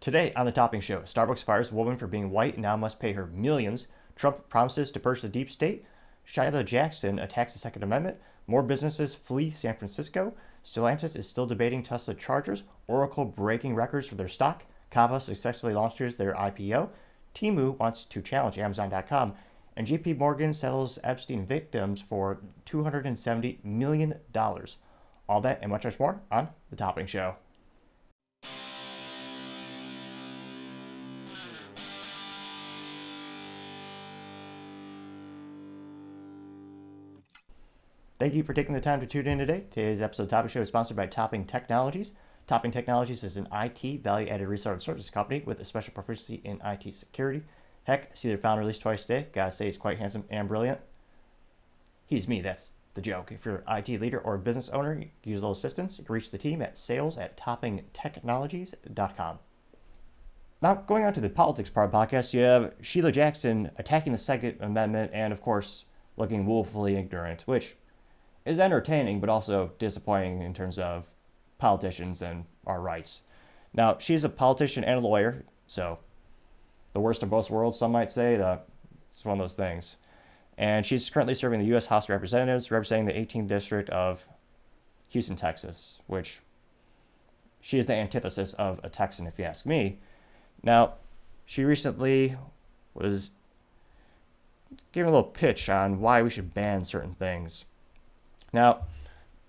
Today on the Topping Show, Starbucks fires woman for being white and now must pay her millions. Trump promises to purge the deep state. Sheila Jackson attacks the Second Amendment. More businesses flee San Francisco. Stellantis is still debating Tesla Chargers. Oracle breaking records for their stock. Kava successfully launches their IPO. Temu wants to challenge Amazon.com. And JP Morgan settles Epstein victims for $270 million. All that and much, much more on The Topping Show. Thank you for taking the time to tune in today. Today's episode of Topping Show is sponsored by Topping Technologies. Topping Technologies is an IT value-added reseller and services company with a special proficiency in IT security. Heck, see their founder at least twice a day. Gotta say he's quite handsome and brilliant. He's me, that's the joke. If you're an IT leader or a business owner, you can use a little assistance. You can reach the team at sales@toppingtechnologies.com. Now, going on to the politics part of the podcast, you have Sheila Jackson attacking the Second Amendment and, of course, looking woefully ignorant, which is entertaining, but also disappointing in terms of politicians and our rights. Now, she's a politician and a lawyer, so the worst of both worlds, some might say. It's one of those things. And she's currently serving the U.S. House of Representatives, representing the 18th District of Houston, Texas, which she is the antithesis of a Texan, if you ask me. Now, she recently was giving a little pitch on why we should ban certain things. Now,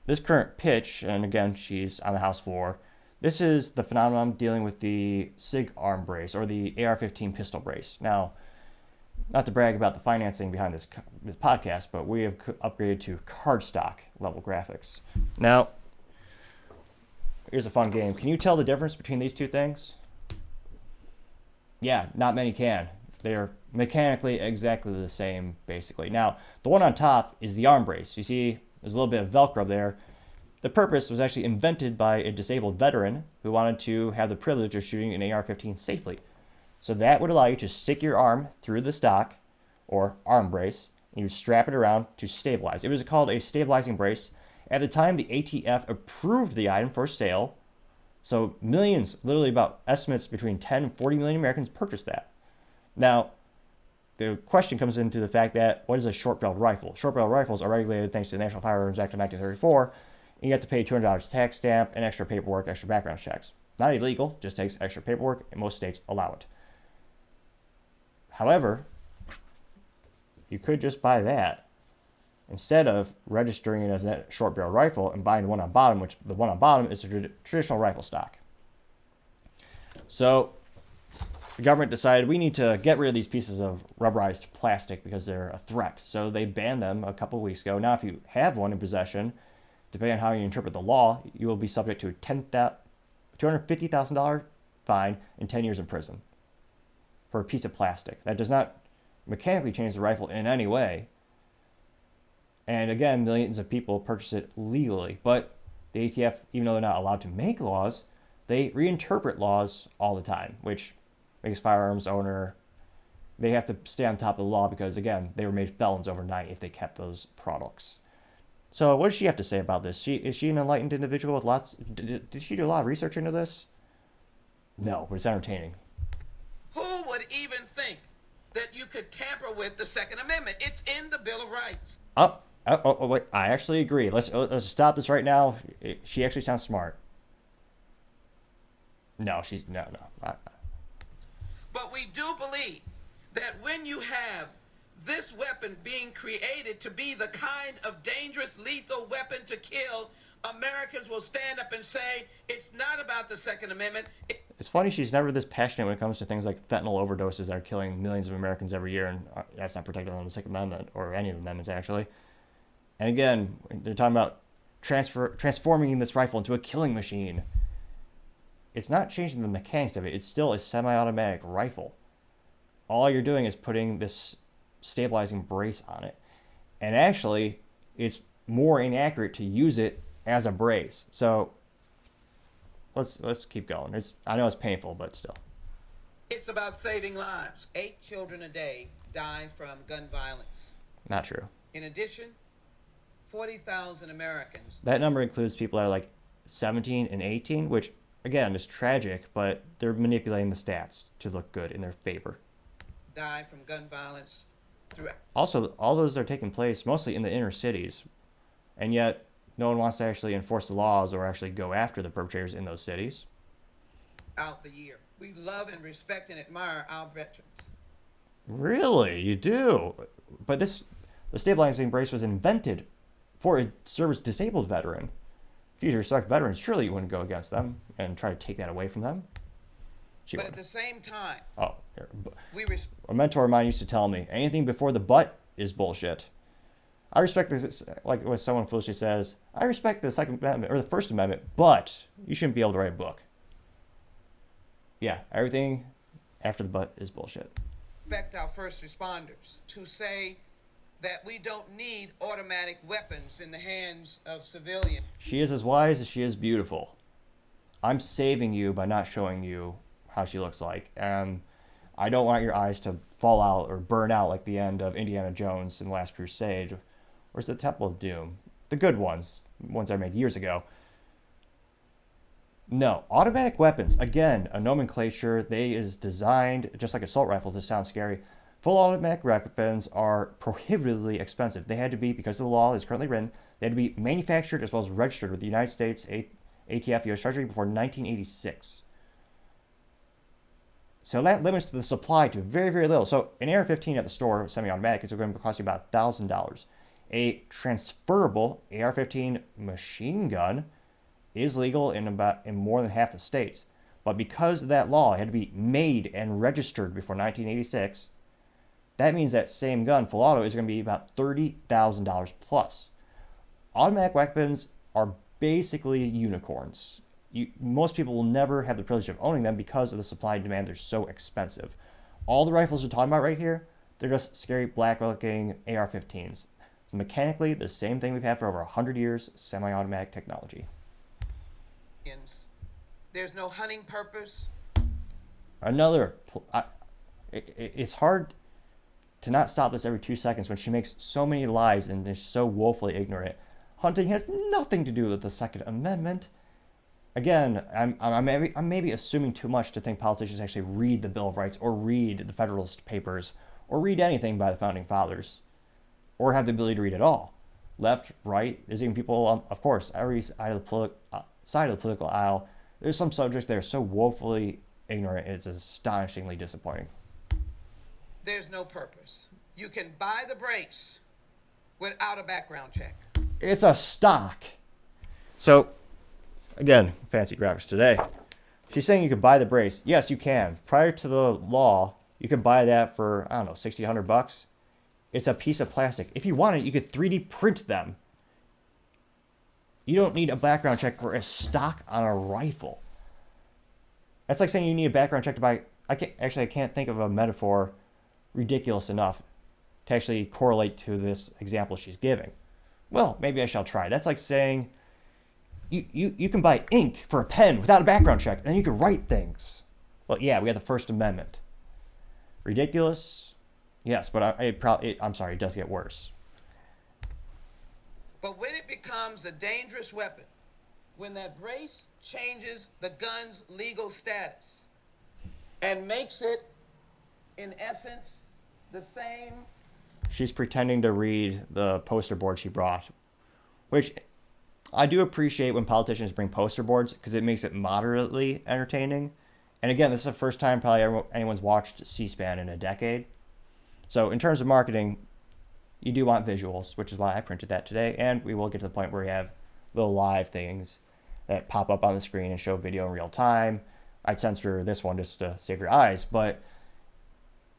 this current pitch, and again, she's on the House floor, this is the phenomenon dealing with the SIG arm brace, or the AR15 Pistol Brace. Now, not to brag about the financing behind this podcast, but we have upgraded to cardstock level graphics. Now, here's a fun game. Can you tell the difference between these two things? Yeah, not many can. They're mechanically exactly the same, basically. Now, the one on top is the arm brace. You see, there's a little bit of Velcro there. The purpose was actually invented by a disabled veteran who wanted to have the privilege of shooting an AR-15 safely. So that would allow you to stick your arm through the stock, or arm brace, and you strap it around to stabilize. It was called a stabilizing brace. At the time, the ATF approved the item for sale. So millions, literally about estimates between 10 and 40 million Americans purchased that. Now, the question comes into the fact that, what is a short-barreled rifle? Short-barreled rifles are regulated thanks to the National Firearms Act of 1934, and you have to pay $200 tax stamp and extra paperwork, extra background checks. Not illegal, just takes extra paperwork, and most states allow it. However, you could just buy that instead of registering it as a short-barreled rifle and buying the one on bottom, which the one on bottom is a traditional rifle stock. So the government decided we need to get rid of these pieces of rubberized plastic because they're a threat. So they banned them a couple of weeks ago. Now, if you have one in possession, depending on how you interpret the law, you will be subject to a $250,000 fine and 10 years in prison for a piece of plastic. That does not mechanically change the rifle in any way. And again, millions of people purchase it legally. But the ATF, even though they're not allowed to make laws, they reinterpret laws all the time, which makes firearms owner, they have to stay on top of the law because, again, they were made felons overnight if they kept those products. So what does she have to say about this? Is she an enlightened individual with lots? Did she do a lot of research into this? No, but it's entertaining. Who would even think that you could tamper with the Second Amendment? It's in the Bill of Rights. Wait, I actually agree. Let's stop this right now. She actually sounds smart. No. But we do believe that when you have this weapon being created to be the kind of dangerous, lethal weapon to kill, Americans will stand up and say, it's not about the Second Amendment. It's funny she's never this passionate when it comes to things like fentanyl overdoses that are killing millions of Americans every year, and that's not protected under the Second Amendment, or any of the amendments, actually. And again, they're talking about transforming this rifle into a killing machine. It's not changing the mechanics of it. It's still a semi-automatic rifle. All you're doing is putting this stabilizing brace on it. And actually, it's more inaccurate to use it as a brace. So let's keep going. I know it's painful, but still. It's about saving lives. 8 children a day die from gun violence. Not true. In addition, 40,000 Americans. That number includes people that are like 17 and 18, which again, it's tragic, but they're manipulating the stats to look good in their favor. Die from gun violence throughout Also, all those are taking place mostly in the inner cities, and yet no one wants to actually enforce the laws or actually go after the perpetrators in those cities. the year. We love and respect and admire our veterans. Really? You do? But the stabilizing brace was invented for a service-disabled veteran. If you respect veterans, surely you wouldn't go against them and try to take that away from them. But at the same time, Here. A mentor of mine used to tell me, anything before the but is bullshit. I respect this, like what someone foolishly says, I respect the Second Amendment, or the First Amendment, but you shouldn't be able to write a book. Yeah, everything after the but is bullshit. Respect our first responders to say that we don't need automatic weapons in the hands of civilians. She is as wise as she is beautiful. I'm saving you by not showing you how she looks like. And I don't want your eyes to fall out or burn out like the end of Indiana Jones in The Last Crusade. Where's the Temple of Doom? The good ones I made years ago. No, automatic weapons, again, a nomenclature. They is designed, just like assault rifle, to sound scary. Full automatic weapons are prohibitively expensive. They had to be, because the law is currently written, they had to be manufactured as well as registered with the United States ATF U.S. Treasury before 1986. So that limits the supply to very, very little. So an AR-15 at the store, semi-automatic, is going to cost you about $1,000. A transferable AR-15 machine gun is legal in more than half the states. But because of that law, it had to be made and registered before 1986. That means that same gun, full auto, is going to be about $30,000 plus. Automatic weapons are basically unicorns. Most people will never have the privilege of owning them because of the supply and demand. They're so expensive. All the rifles we're talking about right here, they're just scary black-looking AR-15s. So mechanically, the same thing we've had for over 100 years, semi-automatic technology. There's no hunting purpose. It's hard to not stop this every 2 seconds when she makes so many lies and is so woefully ignorant. Hunting has nothing to do with the Second Amendment. Again, I'm maybe assuming too much to think politicians actually read the Bill of Rights or read the Federalist Papers or read anything by the Founding Fathers or have the ability to read it all. Left, right, there's even people, of course, every side of the political aisle. There's some subjects that are so woefully ignorant, it's astonishingly disappointing. There's no purpose. You can buy the brace without a background check. It's a stock. So, again, fancy graphics today. She's saying you could buy the brace. Yes, you can. Prior to the law, you could buy that for, I don't know, $60, $100. It's a piece of plastic. If you wanted, you could 3D print them. You don't need a background check for a stock on a rifle. That's like saying you need a background check to buy... I can't think of a metaphor ridiculous enough to actually correlate to this example she's giving. Well, maybe I shall try. That's like saying you can buy ink for a pen without a background check, and then you can write things. Well, yeah, we have the First Amendment. Ridiculous? Yes, but I'm sorry, it does get worse. But when it becomes a dangerous weapon, when that brace changes the gun's legal status and makes it, in essence, the same... She's pretending to read the poster board she brought, which I do appreciate when politicians bring poster boards because it makes it moderately entertaining. And again, this is the first time probably anyone's watched C-SPAN in a decade. So in terms of marketing, you do want visuals, which is why I printed that today. And we will get to the point where we have little live things that pop up on the screen and show video in real time. I'd censor this one just to save your eyes, but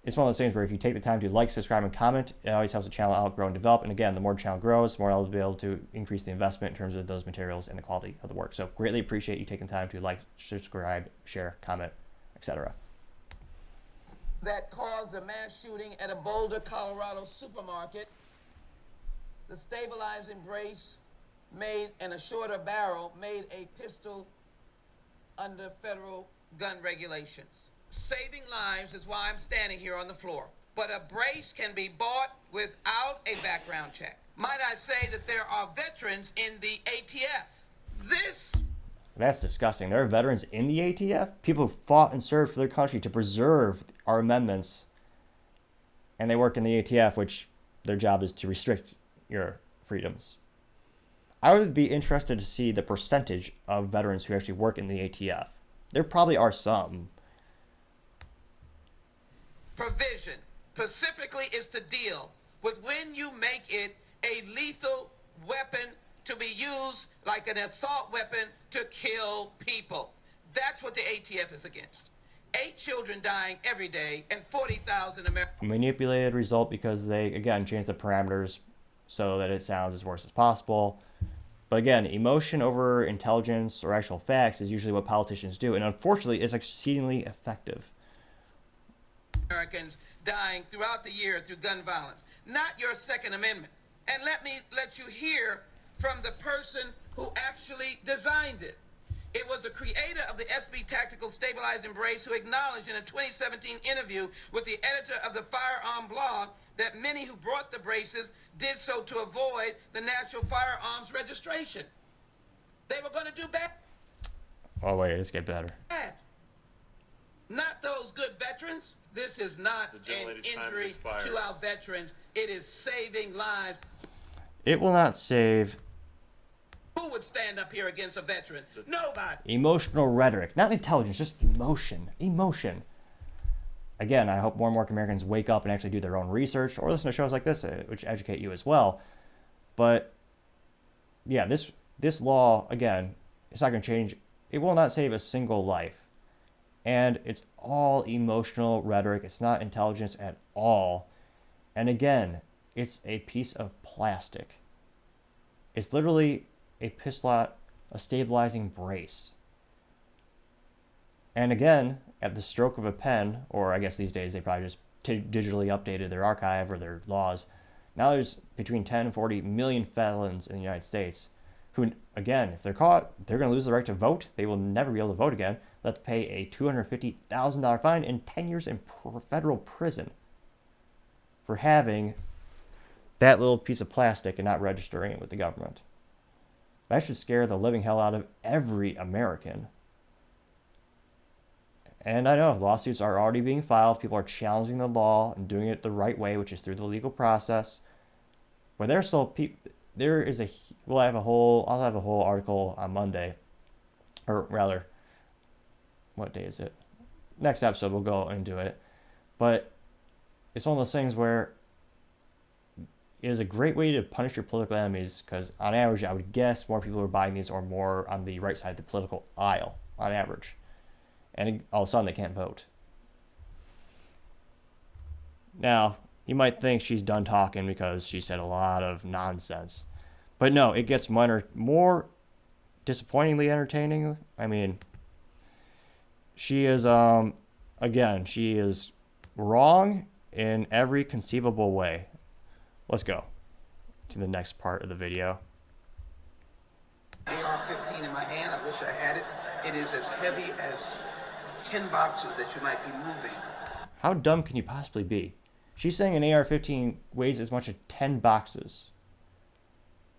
it's one of those things where if you take the time to like, subscribe, and comment, it always helps the channel outgrow and develop. And again, the more the channel grows, the more I'll be able to increase the investment in terms of those materials and the quality of the work. So greatly appreciate you taking time to like, subscribe, share, comment, etc. That caused a mass shooting at a Boulder, Colorado supermarket. The stabilizing brace made and a shorter barrel made a pistol under federal gun regulations. Saving lives is why I'm standing here on the floor. But a brace can be bought without a background check. Might I say that there are veterans in the ATF? This That's disgusting. There are veterans in the ATF, people who fought and served for their country to preserve our amendments, and they work in the ATF, which their job is to restrict your freedoms. I would be interested to see the percentage of veterans who actually work in the ATF. There probably are some. Provision specifically is to deal with when you make it a lethal weapon to be used like an assault weapon to kill people. That's what the ATF is against. 8 children dying every day and 40,000 Americans. Manipulated result because they, again, changed the parameters so that it sounds as worse as possible. But again, emotion over intelligence or actual facts is usually what politicians do, and unfortunately is exceedingly effective. Americans dying throughout the year through gun violence, not your Second Amendment. And let me let you hear from the person who actually designed it. It was the creator of the SB Tactical Stabilizing Brace who acknowledged in a 2017 interview with the editor of the Firearm blog that many who brought the braces did so to avoid the National Firearms Registration. They were going to do bad. Oh wait, let's get better. Not those good veterans. This is not an injury to our veterans. It is saving lives. It will not save. Who would stand up here against a veteran? Nobody. Emotional rhetoric, not intelligence, just emotion. Emotion. Again, I hope more and more Americans wake up and actually do their own research or listen to shows like this, which educate you as well. But yeah, this law, again, it's not going to change. It will not save a single life. And it's all emotional rhetoric. It's not intelligence at all. And again, it's a piece of plastic. It's literally a stabilizing brace. And again, at the stroke of a pen, or I guess these days they probably just digitally updated their archive or their laws. Now there's between 10 and 40 million felons in the United States who, again, if they're caught, they're going to lose the right to vote. They will never be able to vote again. They'll have to pay a $250,000 fine and 10 years in federal prison for having that little piece of plastic and not registering it with the government. That should scare the living hell out of every American. And I know lawsuits are already being filed. People are challenging the law and doing it the right way, which is through the legal process. But there's still I'll have a whole article on Monday, or rather, what day is it? Next episode we'll go into it. But it's one of those things where it is a great way to punish your political enemies, because on average, I would guess more people are buying these or more on the right side of the political aisle, on average. And all of a sudden, they can't vote. Now, you might think she's done talking because she said a lot of nonsense. But no, it gets more disappointingly entertaining. I mean, she is, again, she is wrong in every conceivable way. Let's go to the next part of the video. AR-15 in my hand. I wish I had it. It is as heavy as 10 boxes that you might be moving. How dumb can you possibly be? She's saying an AR-15 weighs as much as 10 boxes.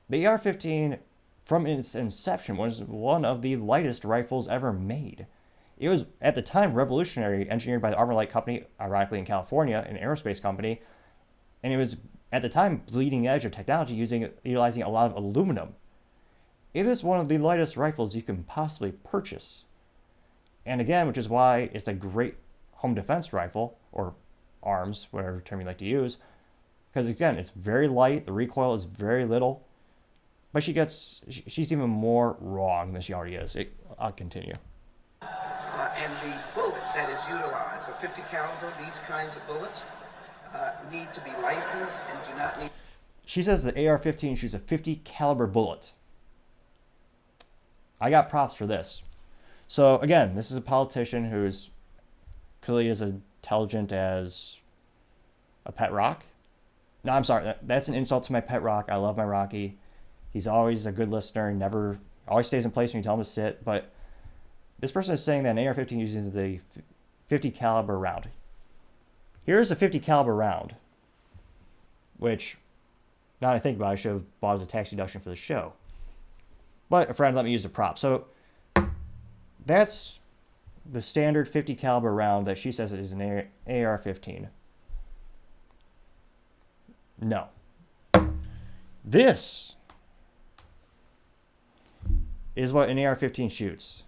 The AR-15, from its inception, was one of the lightest rifles ever made. It was, at the time, revolutionary, engineered by the Armor Light Company, ironically in California, an aerospace company, and it was, at the time, bleeding edge of technology, utilizing a lot of aluminum. It is one of the lightest rifles you can possibly purchase. And again, which is why it's a great home defense rifle, or arms, whatever term you like to use, because again, it's very light, the recoil is very little, but she's even more wrong than she already is. I'll continue. And the bullet that is utilized, a 50 caliber, these kinds of bullets, need to be licensed and do not need... She says the AR-15 shoots a 50 caliber bullet. I got props for this. So again, this is a politician who's clearly as intelligent as a pet rock. No, I'm sorry. That's an insult to my pet rock. I love my Rocky. He's always a good listener. Always stays in place when you tell him to sit. But this person is saying that an AR-15 uses the 50 caliber round. Here's a 50 caliber round, which, now that I think about it, I should have bought as a tax deduction for the show. But a friend let me use a prop. So That's the standard 50 caliber round that she says is an AR-15. No. This is what an AR-15 shoots.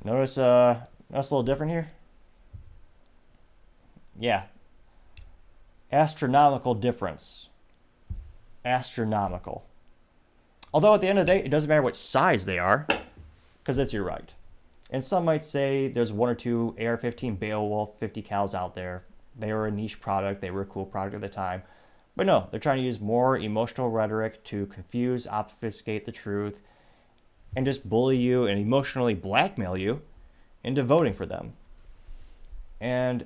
Notice that's a little different here. Yeah. Astronomical difference. Astronomical. Although at the end of the day, it doesn't matter what size they are, because it's your right. And some might say there's one or two AR-15 Beowulf 50 cals out there. They were a niche product. They were a cool product at the time. But no, they're trying to use more emotional rhetoric to confuse, obfuscate the truth, and just bully you and emotionally blackmail you into voting for them. And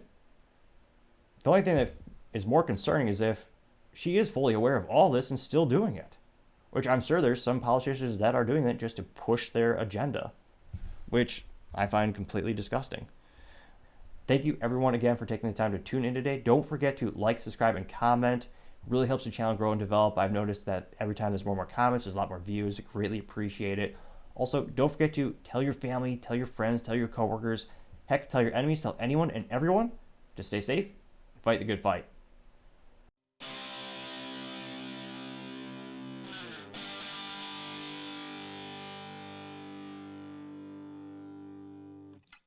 the only thing that is more concerning is if she is fully aware of all this and still doing it. Which I'm sure there's some politicians that are doing that just to push their agenda, which I find completely disgusting. Thank you everyone again for taking the time to tune in today. Don't forget to like, subscribe, and comment. It really helps the channel grow and develop. I've noticed that every time there's more and more comments, there's a lot more views. I greatly appreciate it. Also, don't forget to tell your family, tell your friends, tell your coworkers, heck, tell your enemies, tell anyone and everyone to stay safe and fight the good fight.